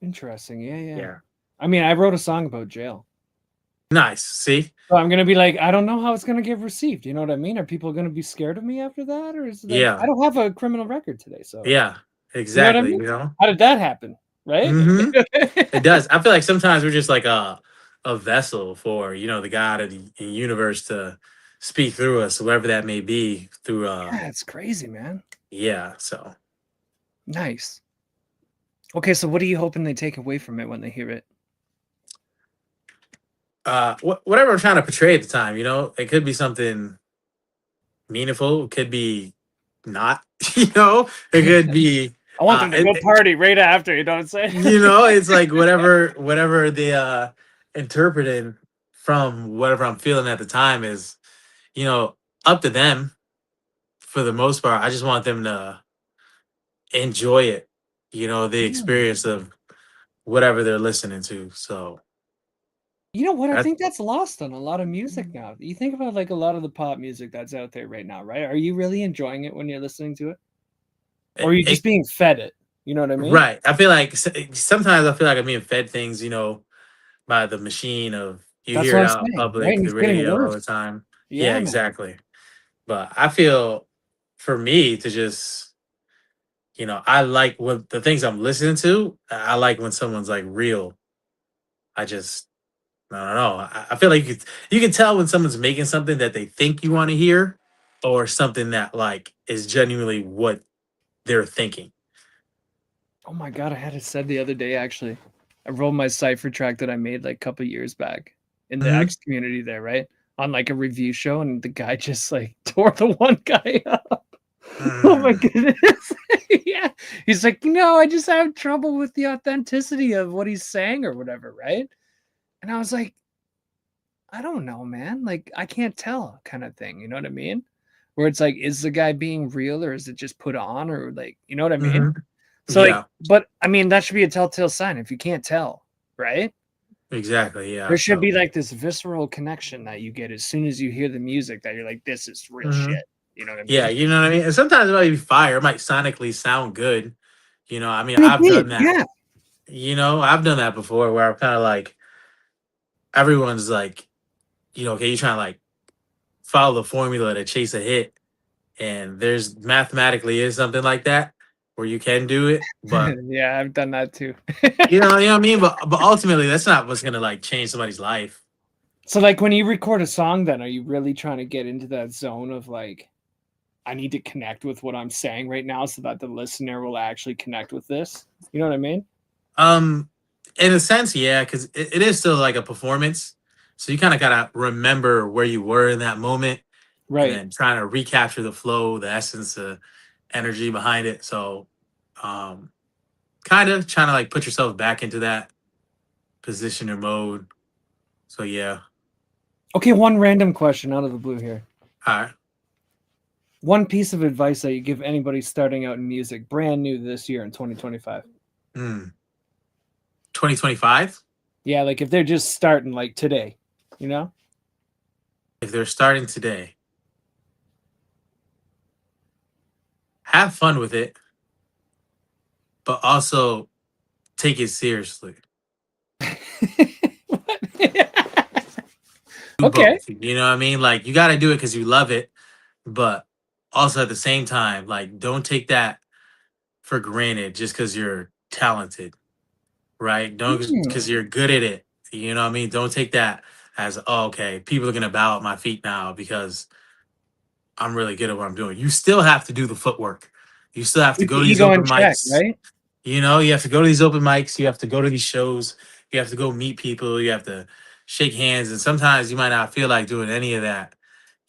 Interesting. Yeah, yeah. yeah, I mean, I wrote a song about jail. nice. See, So I'm gonna be like, I don't know how it's gonna get received. You know what I mean? Are people gonna be scared of me after that, or is it like I yeah, don't have a criminal record today? So yeah, you know what I exactly. mean? How did that happen? Right? Hmm. It does. I feel like sometimes we're just like a vessel for the God of the universe to speak through us, whoever that may be. Through Yeah, it's crazy, man. yeah. So Nice. Okay, so what are you hoping they take away from it when they hear it? whatever I'm trying to portray at the time, it could be something meaningful. It could be not. It could be. I want them to go party right after. You know what I'm saying? It's like whatever the interpreting from whatever I'm feeling at the time is, you know, up to them for the most part. I just want them to enjoy it, the Mm. experience of whatever they're listening to. So You know what? I that's think that's lost on a lot of music now. You think about like a lot of the pop music that's out there right now, right? Are you really enjoying it when you're listening to it? Or are you just it, being fed it? You know what I mean? right. I feel like sometimes I feel like I'm being fed things, by the machine of you That's hear what it I'm out in saying, right? public, And the it's getting radio all the worse. time. Yeah, Yeah, man. exactly. But I feel for me to just, I like what the things I'm listening to. I like when someone's like real. I just, I don't know. I feel like you can tell when someone's making something that they think you want to hear, or something that like is genuinely what they're thinking. Oh my god, I had it said the other day actually. I rolled my cipher track that I made like a couple years back in the Hmm. X community there, right? On like a review show, and the guy just like tore the one guy up. Oh my Mm. goodness. Yeah. He's like, I just have trouble with the authenticity of what he's saying or whatever, right? And I was like, I don't know, man. Like, I can't tell kind of thing. You know what I mean? Where it's like, is the guy being real or is it just put on or like, you know what I mean? Hmm. So like, Yeah, but I mean, that should be a telltale sign if you can't tell, right? exactly. Yeah. There should So. be like this visceral connection that you get as soon as you hear the music that you're like, this is real Mhm. shit. You know what I Yeah, mean? you know what I mean? And sometimes it might be fire. It might sonically sound good. I mean, It I've did, done that. yeah. I've done that before where I'm kind of like, everyone's like, okay, you trying to like follow the formula to chase a hit. And there's mathematically is something like that where you can do it. But, Yeah, I've done that too. you know what I mean? But ultimately, that's not what's going to like change somebody's life. So like when you record a song, then are you really trying to get into that zone of like, I need to connect with what I'm saying right now so that the listener will actually connect with this? You know what I mean? Um, in a sense, yeah, because it is still like a performance. So you kind of gotta remember where you were in that moment, and Right. then trying to recapture the flow, the essence, the energy behind it. So, um, kind of trying to like put yourself back into that position or mode. So yeah, Okay, one random question out of the blue here. all right. One piece of advice that you give anybody starting out in music, brand new this year in 2025. 2025. Yeah, like if they're just starting like today, you know? if they're starting today, have fun with it, but also take it seriously. Do Okay. both. You know what I mean? Like you got to do it because you love it, but also at the same time, like don't take that for granted just because you're talented, right? Don't Hmm. because you're good at it. You know what I mean? Don't take that as oh, okay. People are gonna bow at my feet now because I'm really good at what I'm doing. You still have to do the footwork. You still have to Keep go the to these ego open in check, mics. right? You know, you have to go to these open mics. You have to go to these shows. You have to go meet people. You have to shake hands. And sometimes you might not feel like doing any of that,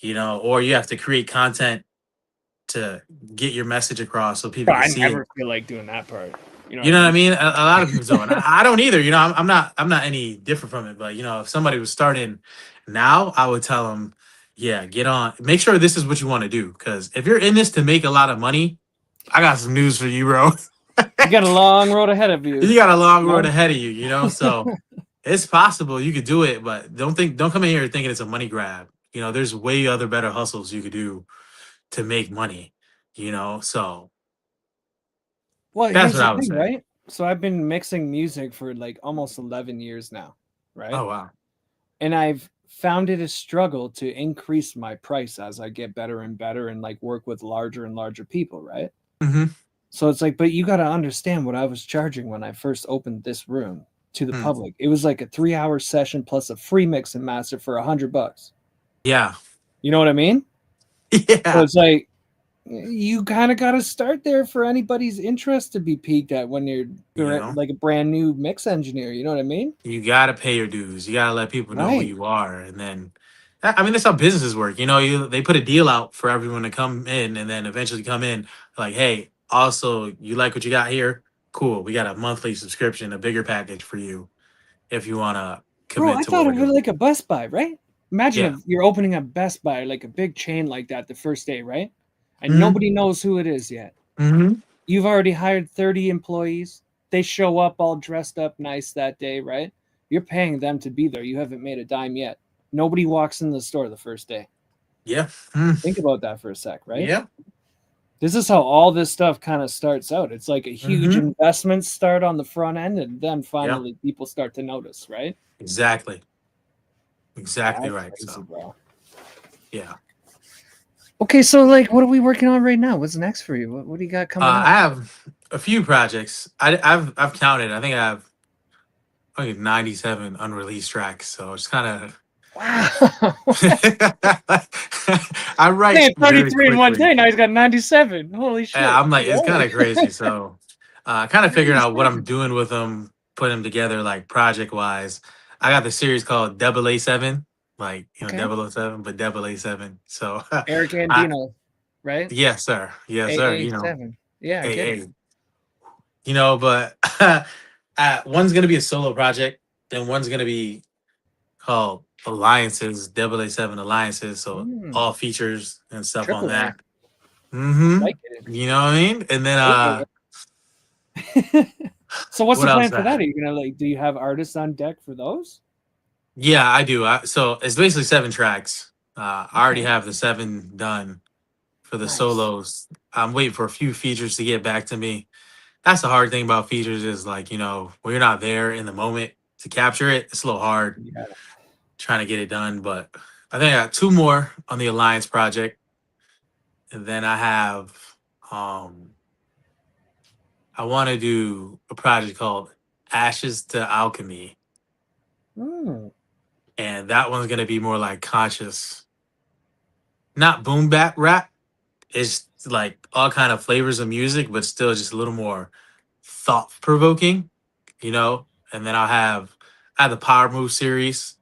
you know, or you have to create content to get your message across so people Bro, can I see it. never feel like doing that part. You know You what I know what I mean? mean? A lot of people don't. I don't either. You know, I'm not any different from it. But you know, if somebody was starting now, I would tell them, yeah, get on. Make sure this is what you want to do. Because if you're in this to make a lot of money, I got some news for you, bro. You got a long road ahead of you. You got a long road No? ahead of you. You know, so it's possible you could do it, but don't come in here thinking it's a money grab. You know, there's way other better hustles you could do to make money. You know, so Well, that's here's what the I would thing, say. right? So I've been mixing music for like almost 11 years now, right? Oh wow. And I've found it a struggle to increase my price as I get better and better and like work with larger and larger people, right? Mm-hmm. So it's like, but you got to understand what I was charging when I first opened this room to the Hmm. public. It was like a 3 hour session plus a free mix and master for $100. Yeah. You know what I mean? So Yeah. it's like, you kind of got to start there for anybody's interest to be peaked at when You you're know. like a brand new mix engineer. You know what I mean? You gotta pay your dues. You gotta let people know who Right. you are, and then I mean that's how businesses work. You know, they put a deal out for everyone to come in, and then eventually come in like, hey, also you like what you got here? Cool, we got a monthly subscription, a bigger package for you if you wanna Bro, commit I to what thought we're of it doing. like a Best Buy, right? Imagine Yeah. if you're opening a Best Buy, like a big chain like that, the first day, right? And Mm-hmm. nobody knows who it is yet. Mm-hmm. You've already hired 30 employees. They show up all dressed up nice that day, right? You're paying them to be there. You haven't made a dime yet. Nobody walks in the store the first day. Yeah. Mm. Think about that for a sec, right? Yeah. This is how all this stuff kind of starts out. It's like a huge Mm-hmm. investment start on the front end, and then Yeah. finally people start to notice, right? Exactly. Exactly That's right. crazy, So bro. yeah. Okay, so like, what are we working on right now? What's next for you? What do you got coming up? I have a few projects. I've counted. I think I have 97 unreleased tracks. So it's kind of Wow. I write Man, very 33 in one quickly. day. Now he's got 97. Holy shit. Yeah, I'm like, it's kind Whoa. of crazy. So, kind of figuring out what I'm 97. doing with them, put them together like project wise. I got the series called A.A. like you know, Okay. 007, but A.A. So, Aric I Andino, right? yes, sir, yes, sir. You know, AA7. Yeah, I get it. AA. You know, but one's gonna be a solo project, then one's gonna be called Alliances, A.A. Alliances. So Mm, all features and stuff on triple A. that. Mm-hmm. Like it. You know what I mean? And then Okay. So what's what the else plan for I that? have? Are you gonna like do you have artists on deck for those? Yeah, I do. So it's basically 7 tracks. I already Okay. have the 7 done for the Nice. solos. I'm waiting for a few features to get back to me. That's the hard thing about features is like, you know, when you're not there in the moment to capture it, it's a little hard Yeah. trying to get it done. But I think I got 2 more on the Alliance project. And then I have um I want to do a project called Ashes to Alchemy. Mm. And that one's gonna be more like conscious, not boom bap rap. It's like all kind of flavors of music, but still just a little more thought provoking, you know. And then I have the Power Move series.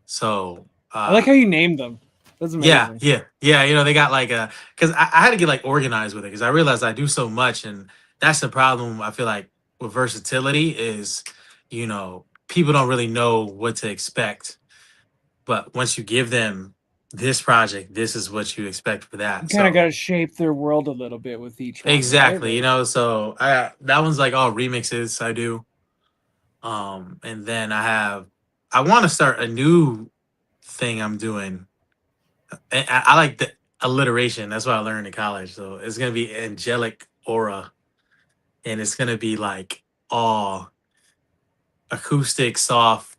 So I like how you named them. That's yeah, amazing. yeah, yeah. You know, they got like a because I had to get like organized with it because I realized I do so much, and that's the problem. I feel like with versatility is, you know, people don't really know what to expect, but once you give them this project, this is what you expect for You that. kind of got So to shape their world a little bit with each one, right? exactly, you Like, know. So I that one's like all remixes I do. And then I want to start a new thing I'm doing. And I like the alliteration. That's what I learned in college. So it's gonna be angelic aura, and it's gonna be like all acoustic, soft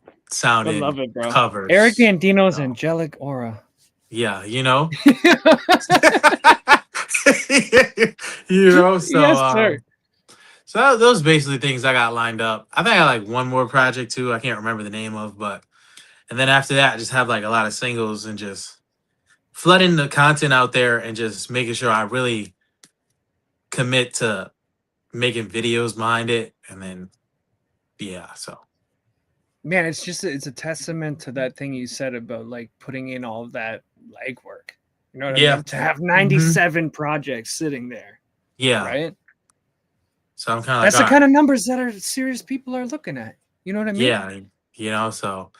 I love sounding it, bro. Aric covers. Andino's So, angelic aura. yeah, you know. So Yes, sir. those basically things I got lined up. I think I like one more project too. I can't remember the name of, but and then after that, I just have like a lot of singles and just flooding the content out there and just making sure I really commit to making videos behind it, and then yeah. So Man, it's a testament to that thing you said about like putting in all of that legwork. You know what I yeah, mean? To have hmm 97 projects sitting there, yeah. right? So I'm kind of like, That's the all kind right, of numbers that are serious people are looking at. You know what I mean? yeah, So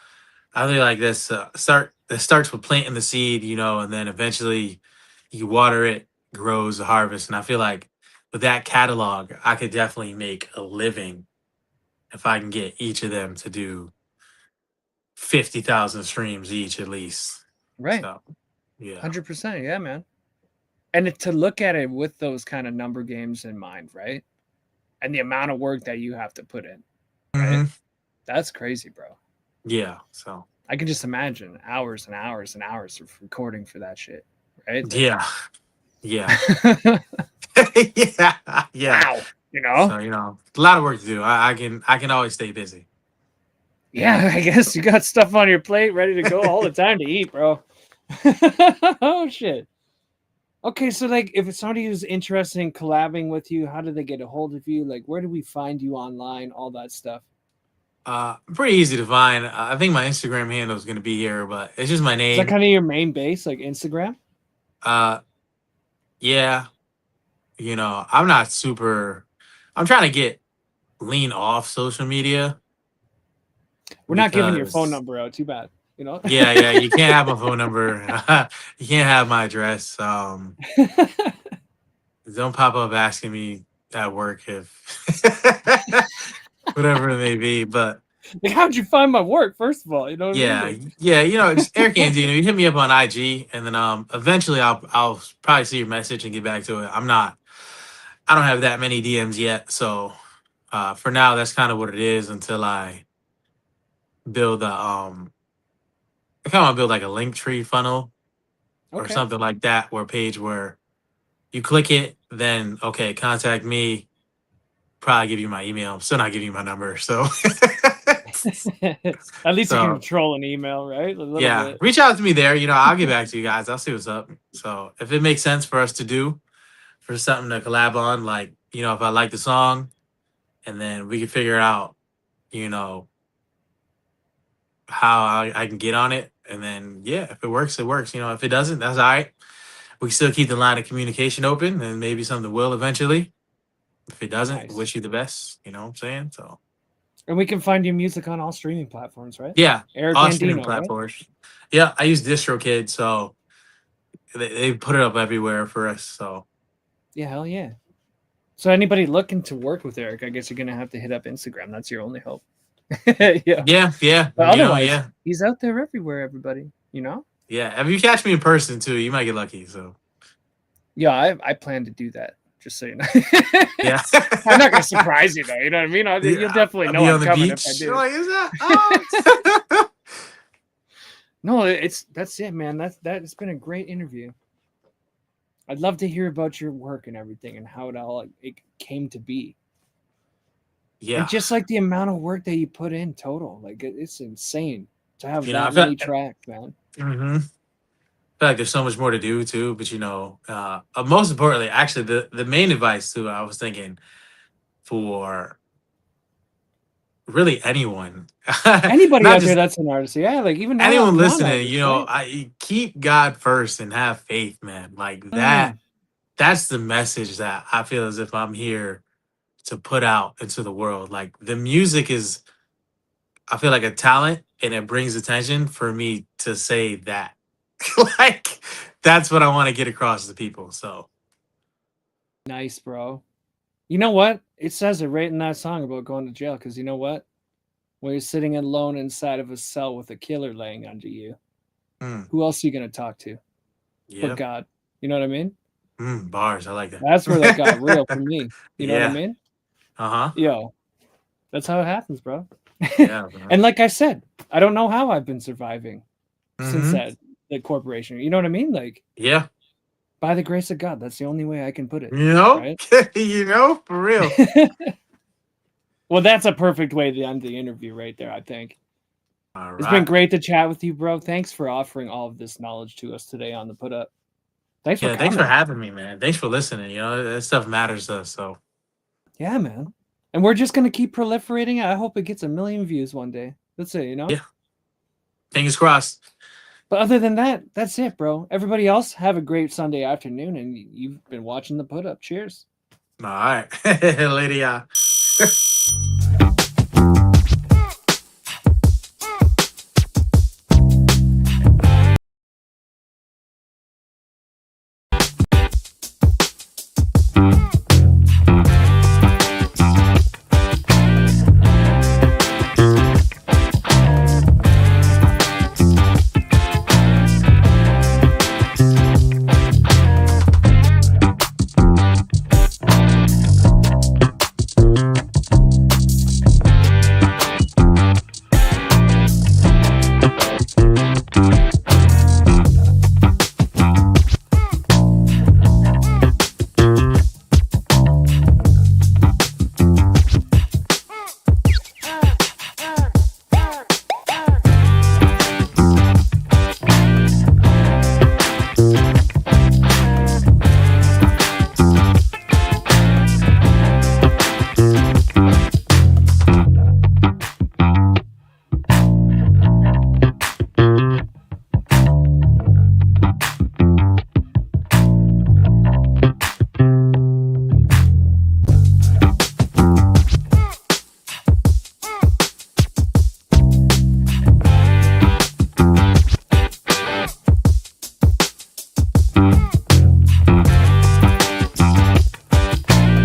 I really like this. Start. It starts with planting the seed, and then eventually you water it, grows the harvest. And I feel like with that catalog, I could definitely make a living if I can get each of them to do 50,000 streams each at least. Right. So yeah, 100%. Yeah, man. And to look at it with those kind of number games in mind, right? And the amount of work that you have to put in, right? hmm That's crazy, bro. yeah. So I can just imagine hours and hours and hours of recording for that shit, right? Like, yeah, yeah, yeah, yeah. wow, you know? So a lot of work to do. I can always stay busy. Yeah, I guess you got stuff on your plate ready to go all the time to eat, bro. Oh shit. Okay, so like if somebody is interested in collabing with you, how do they get a hold of you? Like where do we find you online? All that stuff. Pretty easy to find. I think my Instagram handle is gonna be here, but it's just my Is that name. kind of your main base, like Instagram? Uh, yeah. I'm not super. I'm trying to get lean off social media We're not giving your phone because number out. Too bad, you know. yeah, you can't have my phone number. You can't have my address. Don't pop up asking me at work if whatever it may be. But Like, how'd you find my work? First of all, you know what I mean? yeah, Like, yeah, just Aric Andino. You hit me up on IG, and then eventually I'll probably see your message and get back to it. I don't have that many DMs yet, so for now that's kind of what it is until I build I kind of want to build like a link tree funnel or okay. something like that, where a page where you click it, then okay, contact me. Probably give you my email. I'm still not giving you my number, so At least you can so control an email, right? A little yeah, bit. reach out to me there. I'll get back to you guys. I'll see what's up. So if it makes sense for us to do for something to collab on, like if I like the song, and then we can figure out, you know, how I can get on it, and then yeah, if it works, it works. If it doesn't, that's all right. We can still keep the line of communication open, and maybe something will eventually. If it doesn't, Nice. wish you the best. You know what I'm saying? So And we can find your music on all streaming platforms, right? yeah, Aric all streaming Andino, right? platforms. Yeah, I use DistroKid, so they put it up everywhere for us. So Yeah, hell yeah. So anybody looking to work with Aric, I guess you're gonna have to hit up Instagram. That's your only hope. Yeah. yeah, But otherwise, yeah, he's out there everywhere, everybody. You know? yeah. If you catch me in person too, you might get lucky. So Yeah, I plan to do that. Just so you know. yeah, I'm not gonna surprise you though. You know what I mean? You'll yeah, definitely I'll know be I'm on the coming if I beach. do. Like, is that? Oh. No, that's it, man. That's been a great interview. I'd love to hear about your work and everything and how it came to be. Yeah. And just like the amount of work that you put in total, like it's insane to have I that feel many tracks, man. I feel like there's so much more to do too, but most importantly, actually, the main advice too, I was thinking for really anyone, Anybody not out there just that's an artist, yeah, like even anyone listening. non-artists, right? I keep God first and have faith, man. Like Mm, that's the message that I feel as if I'm here to put out into the world. Like the music is, I feel like a talent, and it brings attention for me to say that. Like that's what I want to get across to people. So nice, bro. You know what? It says it right in that song about going to jail. Because you know what? When you're sitting alone inside of a cell with a killer laying under you, mm, who else are you gonna talk to? Yeah. God. You know what I mean? Bars. I like that. That's where that got real for me. You know what I Yeah. mean? Uh-huh. Yo, that's how it happens, bro. Yeah, bro. And like I said, I don't know how I've been surviving since Mhm. the corporation. You know what I mean? Like, Yeah. by the grace of God, that's the only way I can put it. You know? Right? You know, for real. Well, that's a perfect way to end the interview right there, I think. All It's been right. great to chat with you, bro. Thanks for offering all of this knowledge to us today on the put up. Thanks for Yeah, coming. thanks for having me, man. Thanks for listening. You know, that stuff matters to us. So Yeah, man. And we're just gonna keep proliferating it. I hope it gets 1 million views one day. That's it, you know? yeah. Fingers crossed. But other than that, that's it, bro. Everybody else, have a great Sunday afternoon, and you've been watching the put up. Cheers. All right. Later, y'all.